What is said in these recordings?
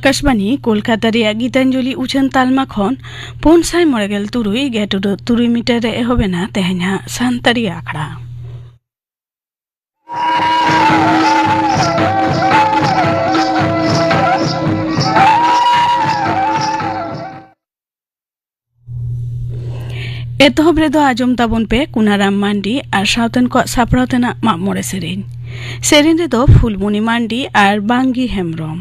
आकाशवाणी कोलकाता रेया गीतांजलि उछन तालमा खन 593 मीटर रे एहोबेना तेहना सानतारी आखड़ा एतहब रेदो आजम ताबन पे कुनाराम मांडी और सावतन को सापड़ातना मामोरे सेरेन रेदो फुलमुनी मांडी और बांगी हेमब्रम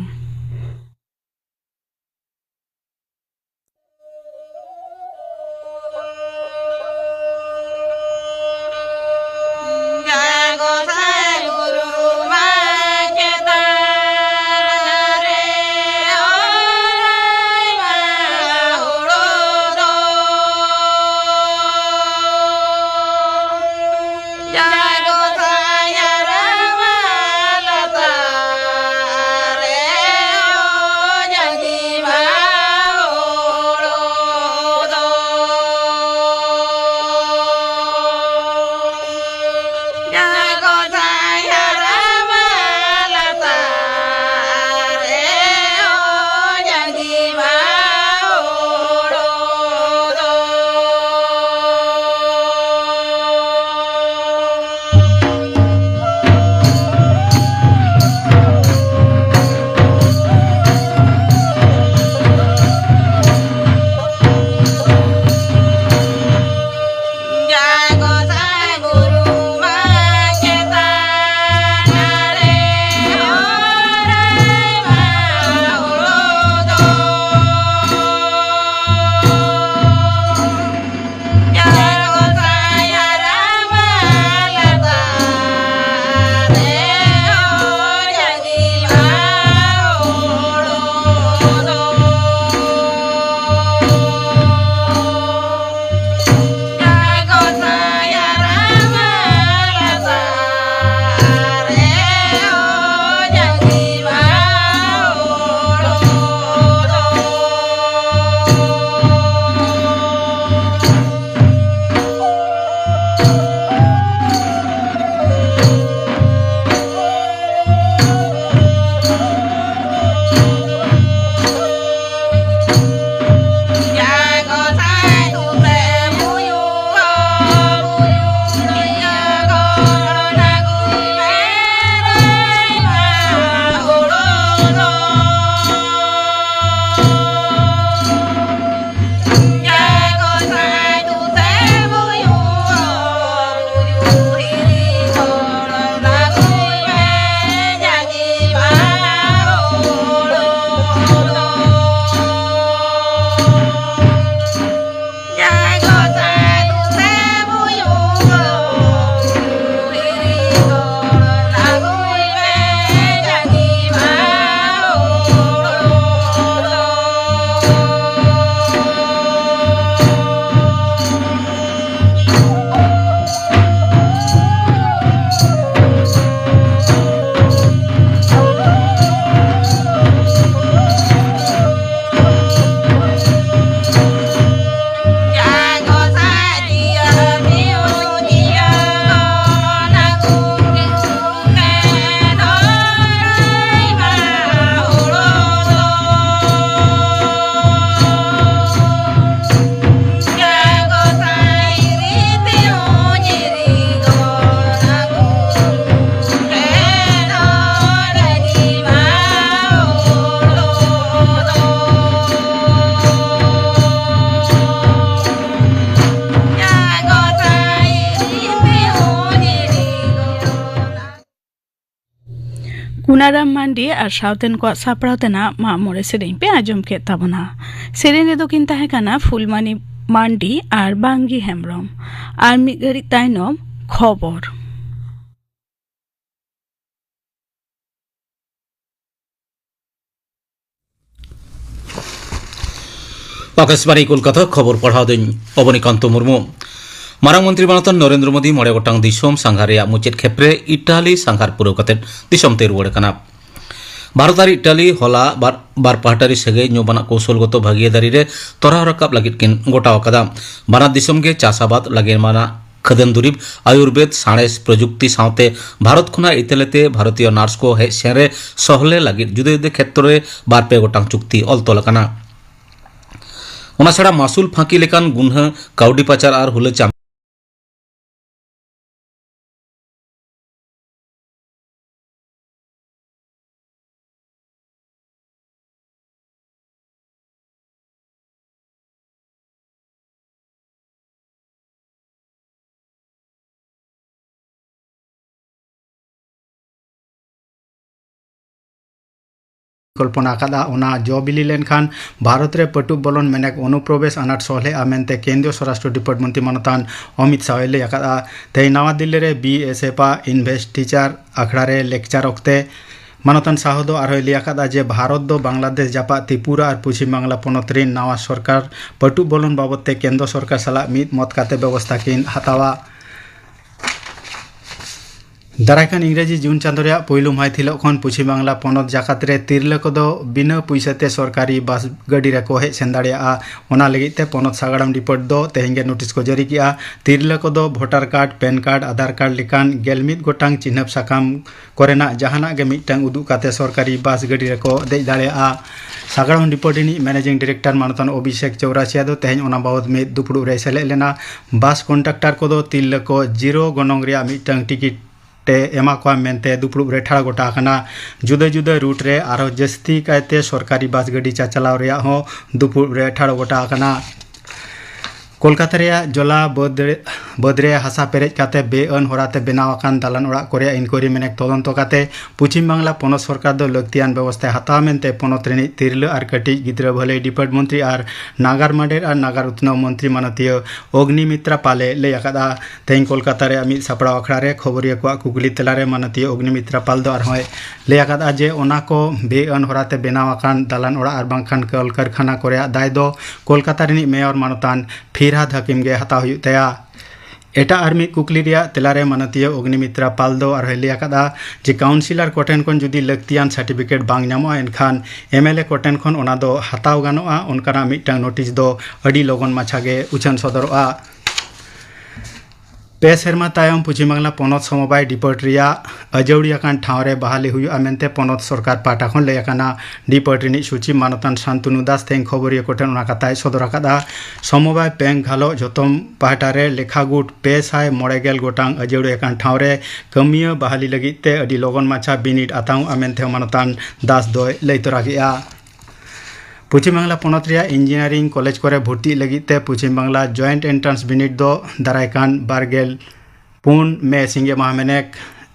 कुनाराम मांडी और सावतन को सापड़ातना मामोरे सेरेन पे आजम के ताबना सेरेन रेदो किन ताहेकाना फुलमानी मांडी और बांगी हेमब्रम और मिगरी ताइनम खबर आकाशवाणी कोलकाता खबर पढ़ा दिन अवनीकांत मुर्मू मारांग मंत्री बनातन नरेंद्र मोदी मरे गोटांग दिसोम सांघार मुचाद खेप्रे इटाली सांघार पुरव कते दिसोम ते रुवाड़ कना भारत और इटाली हला बार पाहटारी सगे न्यूबाना कौशलगत भागीदारी रे तोरा रकाब लगित किन गोटाव कदा बाना दिसोम गे चासाबाद लगे माना खदन दुरीब आयुर्वेद साणेस प्रजुक्ति सावते भारत खुना इतलेते भारतीय नार्स को हेज सेरे सहले लगी जुदे जुदे क्षेत्र में बारपे गोटांग चुक्ति ऑल तोलकाना ओना छाड़ा मासुल फाँकी लेकान गुन्हा काउडी पाचार और हुले चाम कल्पना कदा ओना जो बिली लेनखान भारत रे पटु बोलन मेनेक अनुप्रवेश अनाट सोहले आमेनते केंद्रीय स्वराष्ट्र डिपार्टमेंट मंत्री मनतान अमित शाह ले यकादा ते नवा दिल्ली रे बीएसएफा इन्वेस्टिचर अखड़ा रे लेक्चर ओक्ते मनतन शाह दो आरो लियाकादा जे भारत दो बांग्लादेश जापा त्रिपुरा और पश्चिम बांग्ला पोनत रे नवा सरकार पटु बोलन बाबते केंद्र सरकार सला मित मत काते व्यवस्था किन हतावा दारायकान इंग्रेजी जून चांदोरिया पहिलु माहिथिलो खन पश्चिम बांग्ला पोनत जाकात रे तिरले कोदो बिना पैसाते सरकारी बस गाड़ी रे को हे सेंदाड़िया ओना लगिते पोनत सागड़ाम डिपार्ट दो तेहेंगे नोटिस को जारी किया तिरले कोदो वोटर कार्ड पैन कार्ड आधार कार्ड लिकान गेलमित गोटांग चिन्हब साकाम कोरेना जहाना गे मिटटांग उदुग काते सरकारी बस गाड़ी रे को देज दाड़िया सागड़ाम डिपार्ट नि मैनेजिंग डायरेक्टर मानतन अभिषेक चौरासिया दो तेहें ओना बाबद में दुपुड़ु रे सेले लेना बस कॉन्ट्रैक्टर कोदो तिरले को जीरो गनोंग रिया मिटटांग टिकट टे एमा को मेनते दुपुड़ुब रे ठाड़ा गोटा आकना जुदा जुदा रूट रे आरो जस्ती कायते सरकारी बस गाड़ी चाचलाव रिया हो दुपुड़ुब रे ठाड़ा गोटा आकना कोलकाता रे जला बदरे हासा पेरेज काते बेअन होराते बेनावाकान दालान ओड़ा कोरिया इनक्वायरी मेनेक तदंत काते पश्चिम बांग्ला पोनत सरकार दो लक्तियान व्यवस्था हताव मेनते पोनत रेनि तिरले आर कटिज गिद्रा भले डिपार्ट मंत्री आर नागार माडेर आर नागार उत्नव मंत्री मानतीय अग्निमित्रा पाले ले याकादा तेन कोलकाता रे अमित सापड़ा अखड़ा रे खबरिया को कुकुली तलारे मानतीय अग्निमित्रा पाल दो आर होय ले याकादा जे ओना को बेअन होराते बेनावाकान दालान ओड़ा आर बांखान कल कारखाना कोरिया दाय दो कोलकाता रेनि मेयर मानतान फिरहाद हकीम गे हता हुई तया एटा आर्मी कुकली रिया तेलारे मानतीय अग्निमित्रा पाल दो और हलिया कदा जे काउंसिलर कोटेन कोन जुदी लक्तियान सर्टिफिकेट बांग नामो एनखान एमएलए कोटेन कोन ओना दो हताव गानोआ उनकाना मिटटांग नोटिस दो अडी लगन माछागे उछन सदरआ पे सेरमा तायम पश्चिम बांग्ला पोनत समबाय डिपार्ट रिया अजौड़ियाकान ठावरे बहाली हुआ मेनते पोनत सरकार पाटा खन लेयाकाना डिपार्ट रिनि सूची मानतान शांतनु दास तें खबरिया कोटेन ओना काताय सदराकादा समबाय पेंग घालो जतम पाटारे लेखागुट पे साय मोड़ेगेल गोटांग अजौड़ियाकान ठावरे कमिया बहाली लगिते अडी लगन माछा बिनिट आताउ आमेनते मानतान दास दोय लैतरागिया पश्चिम बांग्ला पोनत रिया इंजीनियरिंग कॉलेज कोरे भर्ती लगिते पश्चिम बांग्ला जॉइंट एंट्रांस बिनिट दो दारायकान बारगेल पुन मे सिंगे महामेनेक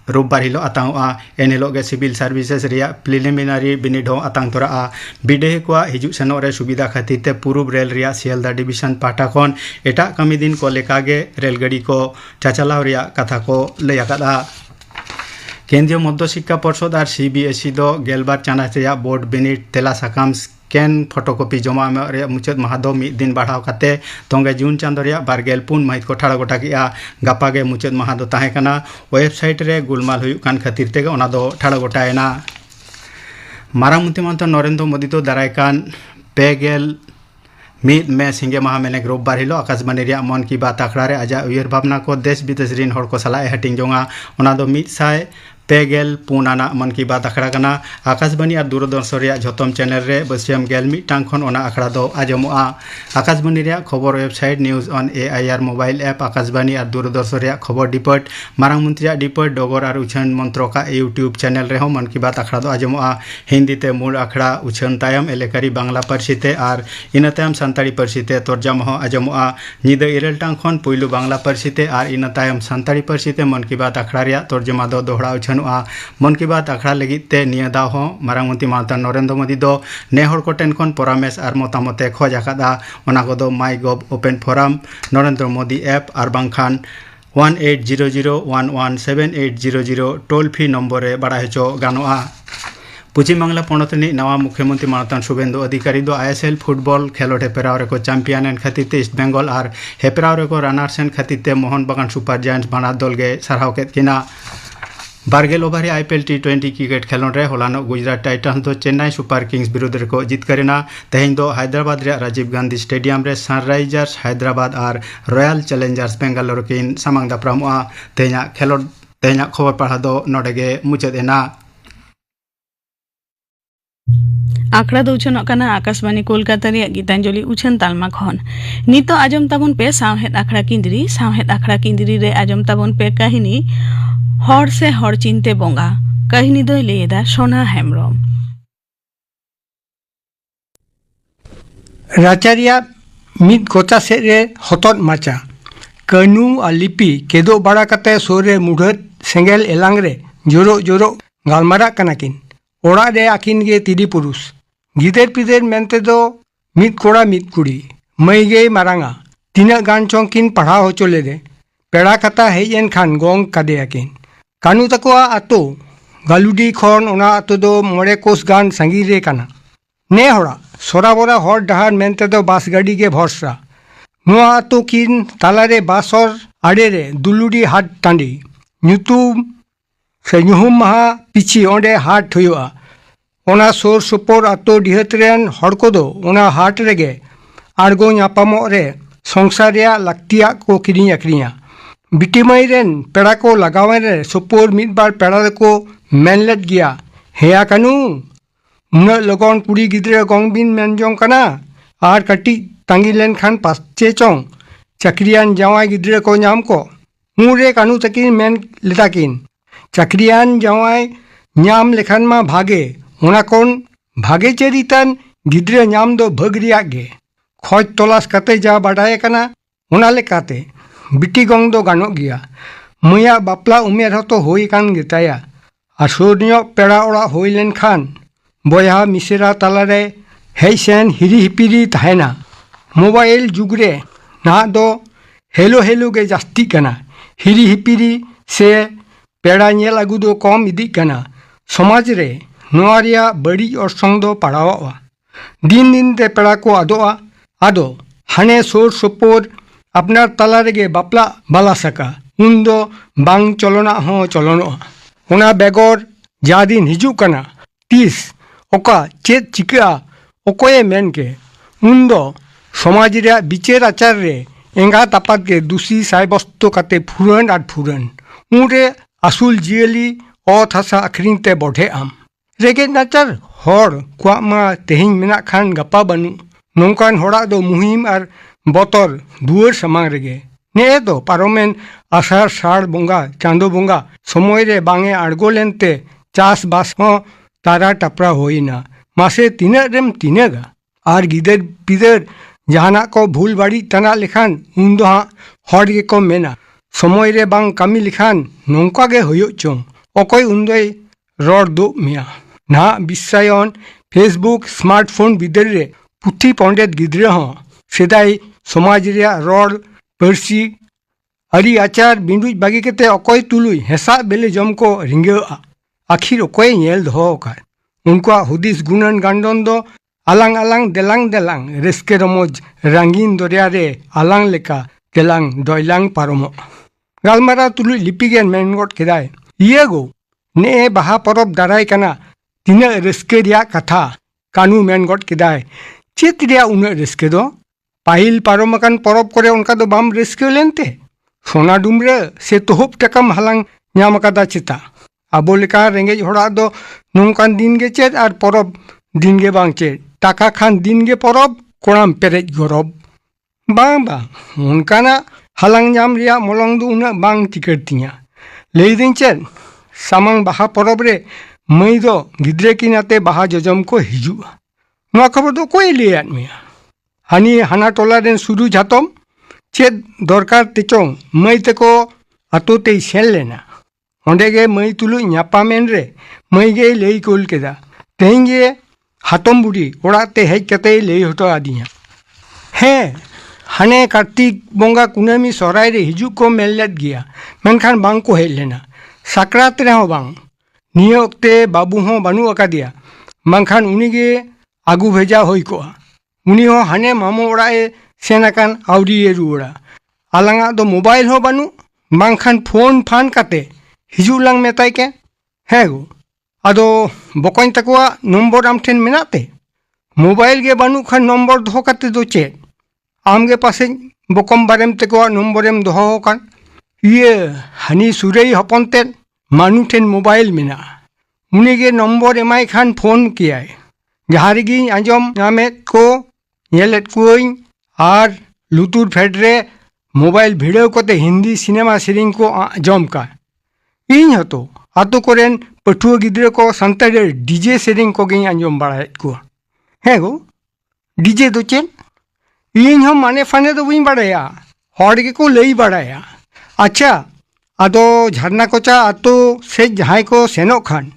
रोबबार हिलो आतांगआ एन हिलो गे सिविल सर्विसेस रिया प्रिलिमिनारी बिनिट हो आतांग तोरा बिडे को हिजु सेनो रे सुविधा खातिर पूर्व रेल रिया सियालदा डिविजन पाटा खन एटा कमी दिन को लेकागे रेलगाड़ी को चाचलाव रिया कथा को लैयाकादा केंद्रीय मध्य शिक्षा परिषद और सीबीएसई दो गेलबार चानाच रिया बोर्ड बिनिट तेला साकाम स्कैन फोटोकॉपी जमा रे मुचाद महादो मिद दिन बढ़ाव काते तोंगे जून चांदो रिया बारगेल पुन महित को ठाड़ा गोटा किया गापागे मुचाद महादो ताहे कना वेबसाइट रे गुलमाल हुयु कान खातिर तेगे ओना दो ठाड़ा गोटायना मारांग मंत्री मंत्री नरेंद्र मोदी तो दारायकान पेगेल मिद मे सिंगे माह मेने रोबबार हिलो आकाशबाणी रिया मन की बात आखड़ा रे आजा उयर भावना को देश विदेश रिन हड़ को सलाह हटिंग जोंगा ओना दो मिद साय पेगेल पुनाना मन की बात आखड़ा कना आकाशबाणी और दूरदर्शन रिया झोतम चैनल रे बसियम गेल मिटांग खन ओना आखड़ा दो आजमोआ आकाशबाणी रिया खबर website news on AIR mobile app Akashvani और दूरदर्शन रिया खबर डिपार्ट मारांग मंत्री डिपार्ट डगर और उछन मंत्रों का यूट्यूब चैनल रे मन की बात आखड़ा दो आजमोआ हिंदी ते मूल आखड़ा उछन तायम एलेकारी बांग्ला पार्सीते और इन तायम सानताड़ी पार्सीते तर्जमा हो आजमोआ निदा इरेलटांग खन पुइलु बांग्ला पार्सीते और इन तायम सानताड़ी पार्सीते मन की बात आखड़ा रिया तर्जमा दो दोहरा उछन मन की बात आखड़ा लगिते निया दाव हो मारांग मंत्री मानता नरेंद्र मोदी दो नेहर को टेन खन परामेश और मतामते खोज आकादा ओना को दो MyGov open forum Narendra Modi app और बांखान 1800117800 टोल फ्री नम्बर रे बड़ा हेचो गानोआ पश्चिम बांग्ला पोनतनी नवा मुख्यमंत्री मानतान शुभेंदु अधिकारी दो आईएसएल फुटबॉल खेलोट हेपराव रे को चैंपियन एन खातिर ईस्ट बेंगल और हेपराव रे को रनार्स एन खातिर मोहन बागान सुपर जायंट्स बाना दल गे सरहाव केत किना बारगेल ओभार IPL T20 क्रिकेट खेलों रे होलानो गुजरात टाइटन्स दो चेन्नई सुपर किंग्स विरुद्ध को जितकरेना तेहें दो हैदराबाद रे राजीव गांधी स्टेडियम रे सनराइजर्स हैदराबाद और रॉयल चैलेंजर्स बेंगालुरु किन सामांग दाप्रामोआ तेहें खेलों तेहें खबर पढ़ा दो नोडेगे मुचादेना आखड़ा दो उछन कना आकाशवाणी कोलकाता रे गीतांजलि उछन तालमा खन नितो आजम ताबन पे सावहेद आखड़ा किंदरी रे आजम ताबन पे काहिनी हर से हर चिंते बोंगा काहिनी दो लेदा सोना हेमरम राचारिया मिद गोचा सेद रे हतत माचा कनु आ लिपि केदो बाड़ा कते सोरे मुढ़त सेंगेल एलांग रे जोरो जोरो गालमारा कनाकिन ओड़ा रे आकिन गे तिदी पुरुष गिदेर पिदेर मेनते दो मिद कोड़ा मिद कुड़ी मई गे मारांगा तीना गान चौंकिन पढ़ाओ होचो लेदे पेड़ा कता हेजन खान गोंग कादे आकिन कानू तकोआ आतो गालुडी खन ओना आतो दो मोड़े कोस गान संगी रे काना ने होड़ा सोरा बोरा हर डहार मेनते दो बास गाड़ी के भरसा नुआ आतो किन तालारे बासर आड़े रे दुलुडी हाट टांडी ᱧᱩᱛᱩᱢ से ᱧᱩᱦᱩᱢ महा पिछी ओंडे हाट हुआ ओना सोर सुपोर आतो डिहत रेन हड़ को दो ओना हाट रेगे आड़गो नापामो रे संसार रे लाक्तिया को किरिኝ अक्रिया बिटिमई रेन पेड़ा को लगावे रे सुपोर मिद बार पेड़ा को मेनलेट गया हेया कानू उना लगन कुड़ी गिद्रे गोंगबिन मेनजों कना आर कटी तांगी लेन खान पाचे चों चक्रियान जावाई गिद्रे को नाम को मुरे कानू तकिन मेन लेताकिन चक्रियान जावाई नाम लेखान मा भागे ओना कोन भागे चेरितान गिद्रे नाम दो भगरिया गे खोज तलाश कते जा बाडाय कना ओना लेकाते बिटी गोंग दो गानो गया मैया बापला उमेर हतो होई कान गेताया आसुरनियो पेड़ा ओड़ा होई लेन खान बयहा मिसेरा तालारे हेसेन हिरी हिपिरी तहेना मोबाइल जुगरे ना दो हेलो हेलो गे जास्ती कना हिरी हिपिरी से पेड़ा नेल आगु दो कम इदी कना समाज रे नोआरिया बड़ी orसंग दो पड़ावा दिन दिन ते पेड़ा को आदोआ आदो हाने सोर सोपोर अपना तला रेगे बापला बाला सका उन दो बांग चलना हो चलनो ओना बेगोर जा दिन हिजू कना तीस ओका चेत चिका ओकोए मेन के उन दो समाज रे बिचेर आचार रे एंगा तापात के दूसरी साइबस्तो काते फुरन आर फुरन उरे आसुल जियली ओत हासा अखरिंग ते बढ़े आम रेगे नाचार हर कुआमा तेहिं मेना खान गपा बनु नौकान होड़ा दो मुहिम आर बतर दुआर समांग रेगे ने दो पारोमेन आषाढ़ साड़ बोंगा चांदो बोंगा समय रे बांगे आड़गो लेनते चास बास हो तारा टपरा होइना मासे तीना रेम तीनेगा आर गिदर पिदर जहाना को भूल बाड़ी तना लेखान उन दो हाँ हर गे को मेना समय रे बांग कामी लिखान नौका गे होयो चों ओकोय उन्दोय रड़ दो मिया ना बिस्सायन फेसबुक स्मार्टफोन बिदर रे पुथी पंडित गिद्रे हो सेदाई समाज रे रड़ परसी अरी आचार बिंदुज बागी केते ओकोय तुलुय हेसा बेले जम को रिंगेआ आखिर ओकोय नेल दो का उनका हुदिस गुणन गांडन दो आलांग आलांग देलांग रेस्के रमोज रंगीन दरिया रे आलांग लेका देलांग दयलांग पारमो गालमारा तुलुय लिपिगेन मेनगोट केदाय इये गो ने बाहा परब दाराय कना तीना रेस्के रिया कथा कानू मेनगोट केदाय चेत रिया उना रेस्के दो पाहिल पारमकान परब करे उनका दो बाम रेस्के लेनते सोना डुमरे से तोहब टकम हालांग ᱧᱟᱢ ᱠᱟᱫᱟ ᱪᱮᱛᱟ ᱟᱵᱚ ᱞᱮᱠᱟ ᱨᱮᱸᱜᱮᱡ ᱦᱚᱲᱟᱜ ᱫᱚ ᱱᱚᱝᱠᱟन दिन गे चेत आर परब दिन गे बांग चेत टाका खान दिन गे परब कोड़ाम पेरेज गरब बांग बांग उनकाना हालांग ᱧᱟᱢ रिया मलंग दो उना बांग टिकरतिया लैदिन चेत सामांग बाहा परब रे मई दो गिद्रे की नाते बाहा जजम को हिजुआ नोआ खबर दो कोई लियात मिया हानी हाना टोला रेन सुरु जातम चेत दरकार तेचों मई तेको आतो ते सेन लेना ओंडेगे मई तुलु ᱧᱟᱯᱟᱢᱮᱱ रे मई गे लई कोल केदा तेहिं गे हातम बुढ़ी ओड़ा ते हेज कते लई हटो आदिया हे हाने कार्तिक बोंगा कुनामी सोराय रे हिजु को मेललेट गया मेनखान बांग को हेज लेना साकरात रे हो बांग निये ओक्ते बाबू हो बानु अकादिया बांखान उनीगे आगु भेजा होई को उनी हो हाने मामो ओड़ाए सेनाकान आवरी रुड़ा आलांगा दो मोबाइल हो बानु बांखान फोन फान काते हिजू लंग मेताई के है गो आदो बकॉइन तकवा नंबर आम ठेन मेनाते मोबाइल के बानू खान नंबर दो काते दो चे आम के पासे बकम बारेम तकवा नंबरेम दोहो कान ये हनी सुरई हपन ते मानू ठेन मोबाइल मेना उन्हीं के नंबर एमाई खान फोन किया है जहाँ रेगी आंजम नामेत को येलेट कोई आर लुतुर फेडरे मोबाइल भिडियो कोते हिंदी सिनेमा सेरिंग को आंजम का इन हतो आतो कोरेन पठुआ गिद्रे को संताड़े डीजे सेरिंग को गई आंजम बड़ा को है गो डीजे दो चेन इन हम माने फाने तो वहीं बड़ाया हॉड के को लई बड़ाया अच्छा आदो झरना कोचा आतो से जहाँ को सेनो खान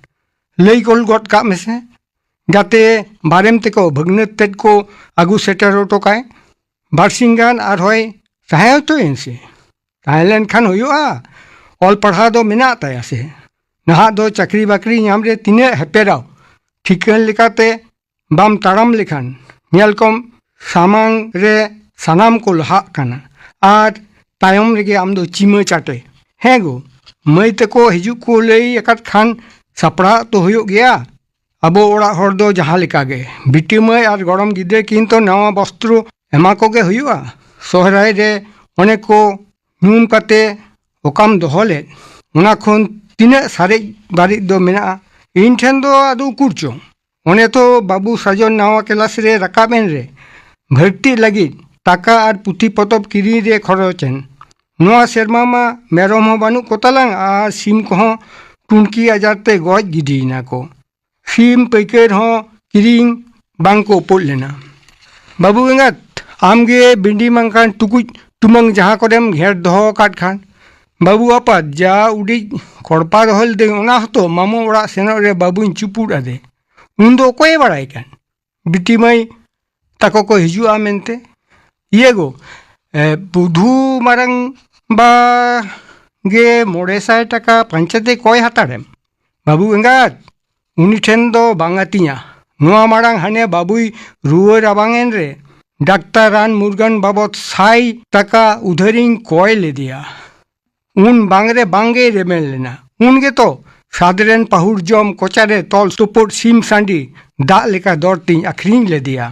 लई गोल गोट का में से जाते बारेम ते को भगने तेज को आगू सेटर ओटो काए बारसिंगान आर होय चाहे तो इनसे थाईलैंड खान हुआ ऑल पढ़ा दो मिना ताया से नहा दो चक्री बाकरी नाम रे तिने हेपेराव ठिकन लिकाते बाम ताराम लिखान नेलकम सामांग रे सनाम को लहा काना आर तायम रेगे आम दो चिमा चाटे है गो मई ते को हिजू को लई एकत खान सापड़ा तो हुयो गया अब ओड़ा हर दो जहाँ लिका गे बिटी मई और गरम गिद्रे किन तो नवा वस्त्र एमा को गे हुआ सोहराय रे अनेक को नुम कते ओकाम दोहले उना खन तीन सारे बारी दो मेना इन ठेन दो आदो कुरचो ओने तो बाबू साजन नवा क्लास रे रकाबेन रे भर्ती लगी टाका और पुथी पतब किरी रे खरचेन नवा सेरमा मा मेरम हो बानु कोतालांग आ सिम को टुनकी आजारते गज गिडीना को सिम पैकेर हो किरिंग बांग को पोल लेना बाबू एंगात आमगे बिंडी मंकान टुकुज तुमंग जहाँ कोरेम घेर दो काट खान बाबू आपा जा उड़ी कड़पा रहल दे ओना हतो मामो ओड़ा सेनो रे बाबू चुपुड़ आदे उन दो कोई बड़ाई कान बिटी मई ताको को हिजुआ मेनते ये गो बुधु मारंग बा गे 500 टाका पंचायते कोई हाताड़ेम बाबू एंगात उनी ठेन दो बांगातिया नुआ मारांग हाने बाबुई रुआ राबांगेन रे डाक्तार रान मुरगान बाबत 100 टाका उधरिंग कोय ले दिया उन बांगरे बांगे रेमेल लेना उनगे तो सादरेन पाहुर जम कोचारे तोल सुपुर सिम सांडी दा लेका दौड़ती आखरिंग ले दिया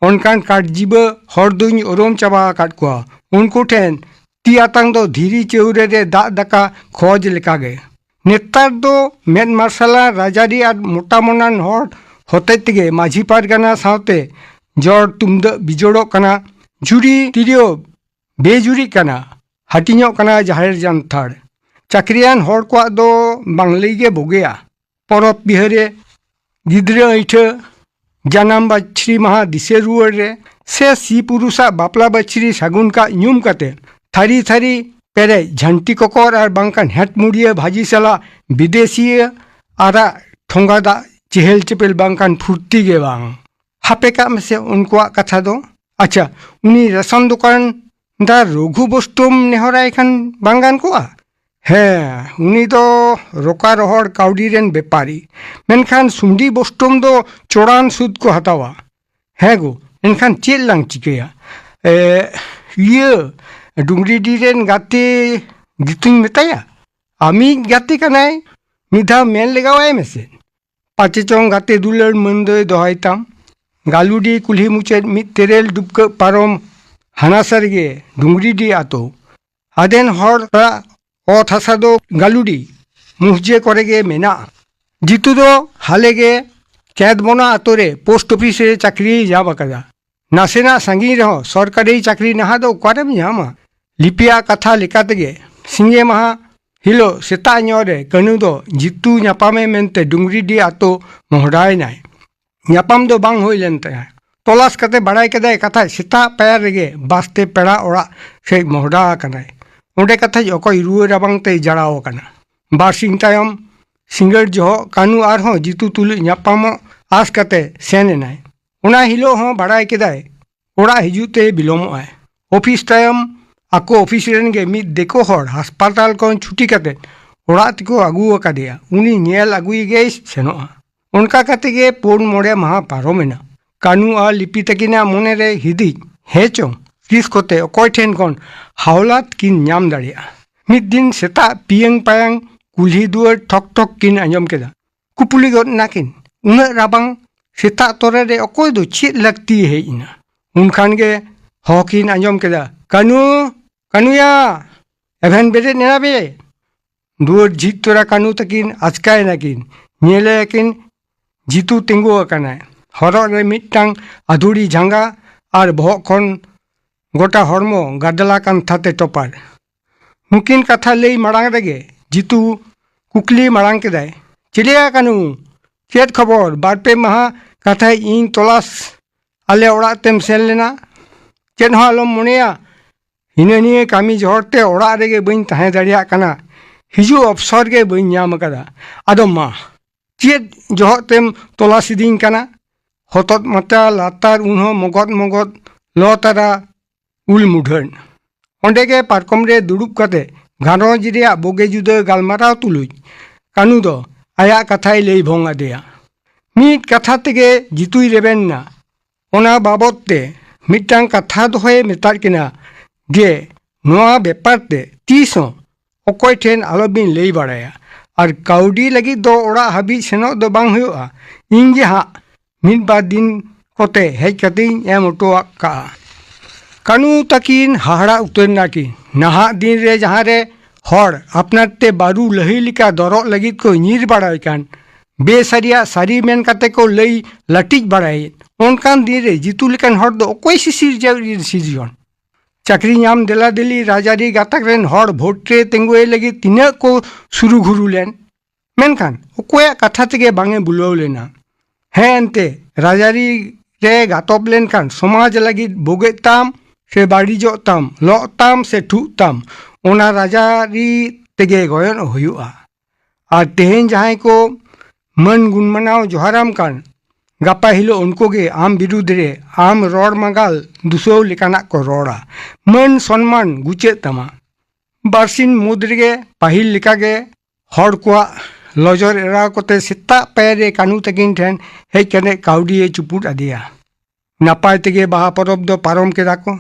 उनकान काट जीब हरदुኝ ओरम चाबा काट को उनको ठेन ती आतांग दो धीरी चौरे रे दा दका खोज लेका गे नेतार दो मेन मार्शला राजारी और मोटा मोनान हर होते तेगे माझी पारगाना सावते जड़ तुमद बिजोड़ो कना जुरी तिरियो बेजुरी कना हाटिñो कना जाहिर जानथार चाकरियान हर को दो बांगली गे बोगेया परब बिहारे गिद्रे ऐठ जानाम बाछरी महा दिसे रुआर रे से सी पुरुषा बापला बाछरी सागुन का ᱧᱩᱢ कते थारी थारी पेरे झंटी कोकर और बांकान हेट मुड़िया भाजी सला विदेशी आरा ठोंगा दा चेहल चेपेल बांकान फुर्ती गे बांग हापे का में से उनको कथा दो अच्छा उनी रेशन दुकान दा रघु बस्तुम नेहराय खान बांगान को है उनी तो रोका रोहर काउडी रेन बेपारी मेनखान सुंडी बस्तुम दो चोड़ान सुद को हतावा है गो एनखान चेल लांग चिकेया ये डुंगरी डीरेन गाते गितुኝ मेताया आमी गाते कनाय मिधा मेन लेगावाय मेसे पाचे चोंग गाते दुलर मंदय दोहायताम गालुडी कुल्ही मुचे मिद तेरेल दुबक पारम हानासारगे डुंगरी डी आतो आदेन हर ओत हासा दो गालुडी मुहजे करेगे मेना जितु दो हालेगे कैद बना आतोरे पोस्ट ऑफिस रे चाकरी जाब कदा नासेना संगी रहो सरकारी चाकरी नहा दो करेम जामा लिपिया कथा लेकातेगे सिंगे महा हिलो सेता रे कनु दो जितु ᱧᱟᱯᱟᱢᱮ मेनते डुंगरी डी आतो मोहडाय नाय ᱧᱟᱯᱟᱢ दो बांग होई लेनते तलाश कते बड़ाई कदाय कथा सेता पैर रेगे बास्ते पेड़ा ओड़ा से मोहडा कनाय ओंडे कथा अकय रुआ राबांग ते जड़ाव कना बारसिंग तायम सिंगर जो कानू आर हो जितु तुलि ᱧᱟᱯᱟᱢ आस कते सेन नाय ओना हिलो हो बड़ाई कदाय ओड़ा हिजुते बिलोमोय ऑफिस टाइम आको ऑफिस रेन गे मिद देखो हर हास्पाताल को छुट्टी कते ओड़ा तको आगु अकादेया उनी नेल आगुई गे सेनोआ उनका कते गे पोन मोड़े महा पारोमेना कानू आ लिपि तकिना मोने रे हिदी हेचो किस कोते अकय ठेन कोन हावलात किन ᱧᱟᱢ दाड़िया मिद दिन सेता पियंग पायंग कुल्ही दुआर ठक ठक किन आंजम केदा कुपुली गद नाकिन उना राबांग सेता तोरे रे अकोय दो चेद लगती है इना उनखान गे हॉकिन आंजम केदा कानू कानूया एभेन बेरे नेना बे दुआर जीत तोरा कानू तकिन आचकाय नाकिन नेले किन जीतू तिंगु अकाना हरक रे मिटटांग आधुरी झांगा और बहक खन गोटा हरमो गादला कान थाते टपार नुकिन कथा लई मारांग रेगे जीतू कुकली मारांग केदाय चिलिया कानू चेद खबर बारपे महा कथा इन तलाश आले ओड़ा तेम सेन लेना चेद हो आलम मोनेया हिना निये कामी जहरते ओड़ा रेगे बइन ताहे दाड़िया काना हिजू अवसर गे बइन नाम कदा आदो मा चेद जहतेम तलाश इदिन काना हतत माता लातार उन्हो मगद मगद लो तारा उल मुढन ओंडेगे पारकम रे दुड़ुब कते घारोंज रेया बोगे जुदा गालमाराव तुलुज कानू दो आया कथाय लई भोंगा देया मीट कथा तेगे जितुई रेबेन ना ओना बाबत ते मिटांग कथा दोहे मेतार किना जे नोआ बेपार ते तीसो अकोय ठेन आलोबिन लई बाड़ाया और काउडी लगी दो ओड़ा हाबी सेनो दो बांग हुआ इन जे हा मिट बार दिन कोते हेज कतिन एम ओटोआ का कानू तकिन हाहड़ा उतर नाकिन नहा दिन रे जहाँ रे हर अपनार ते बारू लही लिका दरो लगित को ᱧᱤᱨ बाड़ाय कान बेसारिया सारी मेन काते को लई लटिज बाड़ाय ओनकान दिन रे जितू लेकान हर दो अकोय सिसिर सिरजन चाकरी नाम देला दिली राजारी गातक रेन हर भोट रे तेंगुए लगी तिना को सुरु घुरु लेन मेनखान अकोया कथा तेगे बांगे बुलाव लेना है एनते राजारी रे गातब लेन कान समाज लगी बोगे ताम से बाड़ीजो ताम लो ताम से ठू ताम ओना राजारी तेगे गयन हुआ और तेहेन जहां को मन गुणमनाव जोहाराम कान गापा हिलो उनको गे आम बिरुद्ध रे आम रोड मगाल दुसो लेकाना को रोड़ा मन सम्मान गुचे तमा बारसिन मुद्रगे पाहिल लिका गे हर को लजर एरा कोते सेता पैरे कानू तकिन ठेन हेज कने काउडी चुपुट आदिया नापाय तेगे बाहा परब दो पारम केदा को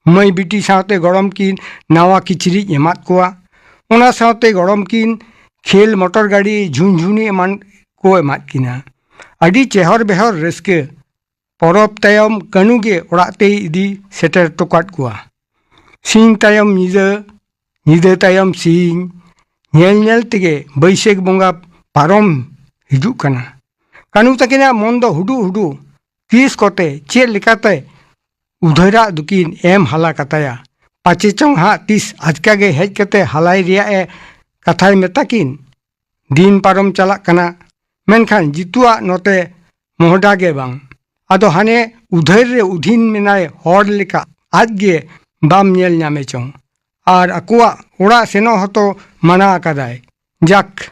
मई बिटी सावते गरम किन नावा किचरी एमात कोआ ओना सावते गरम किन खेल मोटर गाड़ी झुनझुनी एमान को एमात किना अड़ी चेहर बेहर रस्के परब तायम कानूगे ओड़ाते इदी सेटर टोकाट कोआ सिंह तायम निदा तायम सिंह नेल नेल तेगे बैसाख बंगा पारम हिजू कना कानू तकिना मन दो हुडू हुडू तीस कोते चेद लेकाते उधरा दुकिन एम हाला कताया पाचे चोंग हा तीस आजका गे हेज कते हलाई रिया ए कथाय मेताकिन दिन पारम चला कना मेनखान जितुआ नोते मोहडा गे बांग आदो हाने उधर रे उधिन मेनाय हर लेका आज गे बाम नेल नामे चोंग और अकुआ ओड़ा सेनो हतो मना कदाय जाक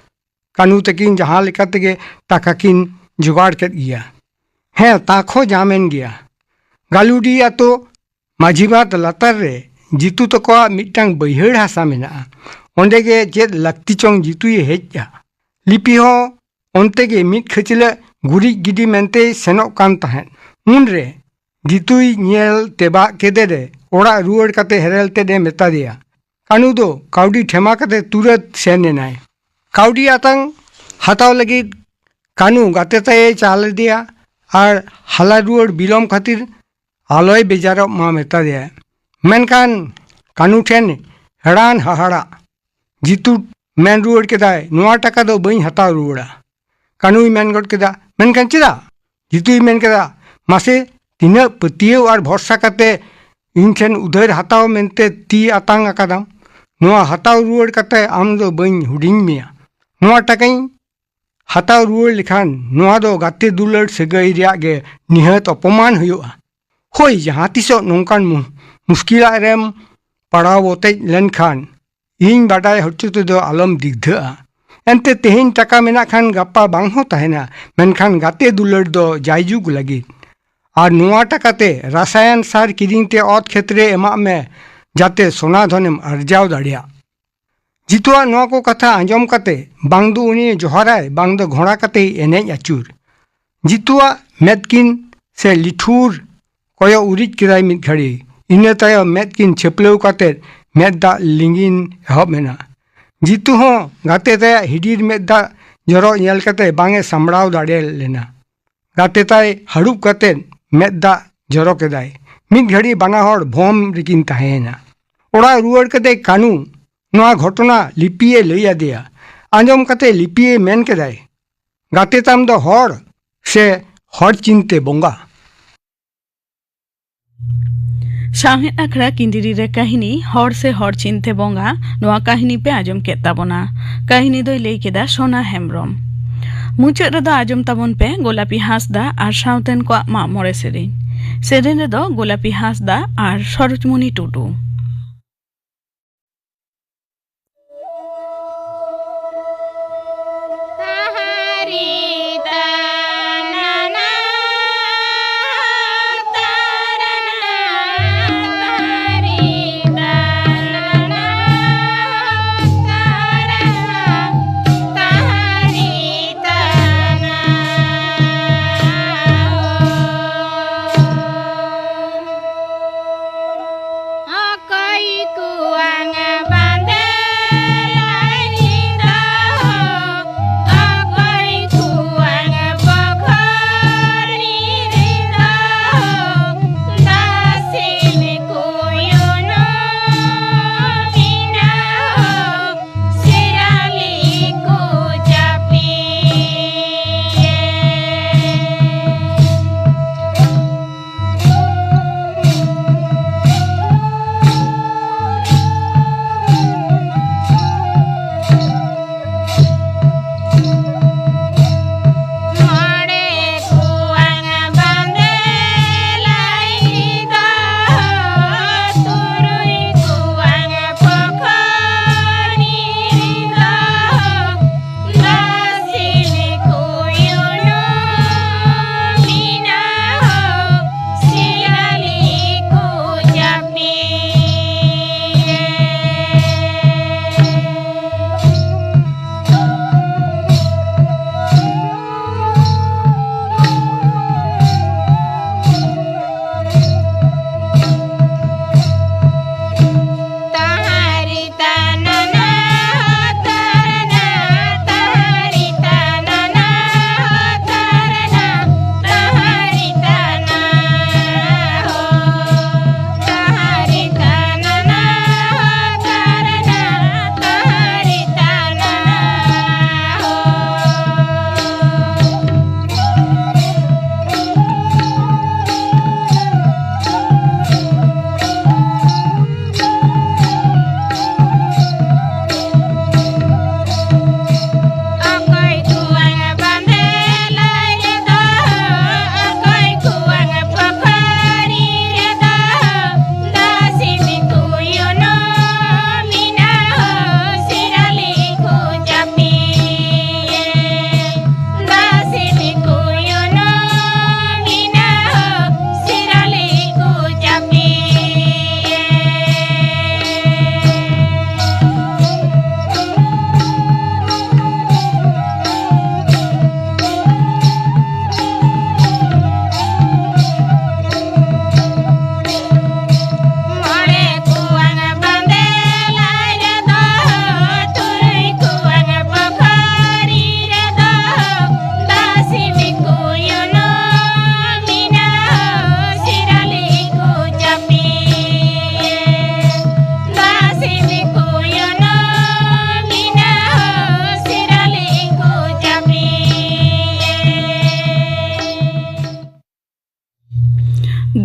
कानू तकिन जहाँ लेका तेगे टाकाकिन जुगाड़ केद गिया है ताखो जामेन गिया गालुडी तो माझीबात लातार रे जितू तको मिटांग बैहड़ हासा मेना ओंडेगे चेद लक्ति चोंग जितुए हेजा लिपि हो ओंतेगे मिट खचले गुरी गिडी मेनते सेनो कान ताहेन उनरे जितुई नेल तेबा केदे रे ओड़ा रुआड़ कते हेरेलते दे मेता दिया कानू दो काउडी ठेमा कते तुरत सेने नाय काउडी आतंग हाताव लगी कानू गाते ताए चाल दिया और हाला रुआड़ बिलोम खातिर आलोय बेजारो मा मेता दिया मेनकान कानू ठेन हेड़ान हाहाड़ा जितू मेन रुआड़ केदाय नोआ टाका दो बई हताव रुआड़ा कानूई मेन गड केदा मेनकान चेदा जितुई मेन केदा मासे तिना पतियो और भरसा कते इन ठेन उधर हताव मेनते ती आतांग आकादाम नोआ हताव रुआड़ कते आम दो बई हुडिंग मिया नोआ टाकाई हताव रुआड़ लिखान नोआ दो गाते दुलड़ सगाई रिया गे निहत अपमान हुआ होई जहाँ तीसो नौकान मुश्किल रेम पड़ाव ओते लेनखान इन बाडाय हटुते दो आलम दिग्धा एनते तेहेन टाका मेना खान गापा बांग हो ताहेना मेनखान गाते दुलड़ दो जायजुग लगी और नोआ टाकाते रसायन सार किरिंगते ओत क्षेत्रे एमा में जाते सोना धनेम अर्जाव दाड़िया जितुआ नोआ को कथा आंजम कते बांग दो उनी जोहराय बांग दो घोड़ा कते एनेज आचुर जितुआ मेदकिन से लिठुर कोयो उरिज किराय मित घड़ी इने तायो मेदकिन छेपलेव कते मेद दा लिंगिन एहब मेना जीतू हों गाते ताया हिडीर में दा जरो नेल कते बांगे सामड़ाव दाड़े लेना गाते ताय हड़ुप कते में दा जरो केदाय मिद घड़ी बाना हड़ भोम रिकिन ताहेना ओड़ा रुआड़ कते कानू नोआ घटना लिपिए लई आदेया आंजम कते लिपिए मेन केदाय गाते ताम दो हड़ से हड़ चिंते बोंगा साहेद आखड़ा किंदिरी रे काहिनी हर से हर चिन्ते बोंगा नोआ काहिनी पे आजम के ताबोना काहिनी दोय लई केदा सोना हेमब्रम मुचाद रेदो आजम ताबोन पे गोलापी हांसदा आर सावतेन को मा मोरे सेरेन रेदो गोलापी हांसदा आर सरोजमणि टुडू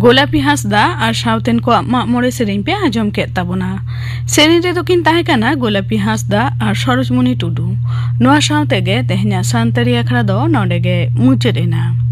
गोलापी हांसदा और सावतेन को मा मोरे सेरेन पे आजम के ताबोना सेरेन रे दोकिन ताहे काना गोलापी हांसदा और सरोजमणि टुडू नोआ सावते गे तेहना सानतारी आखड़ा दो नोडे गे मुचाद एना।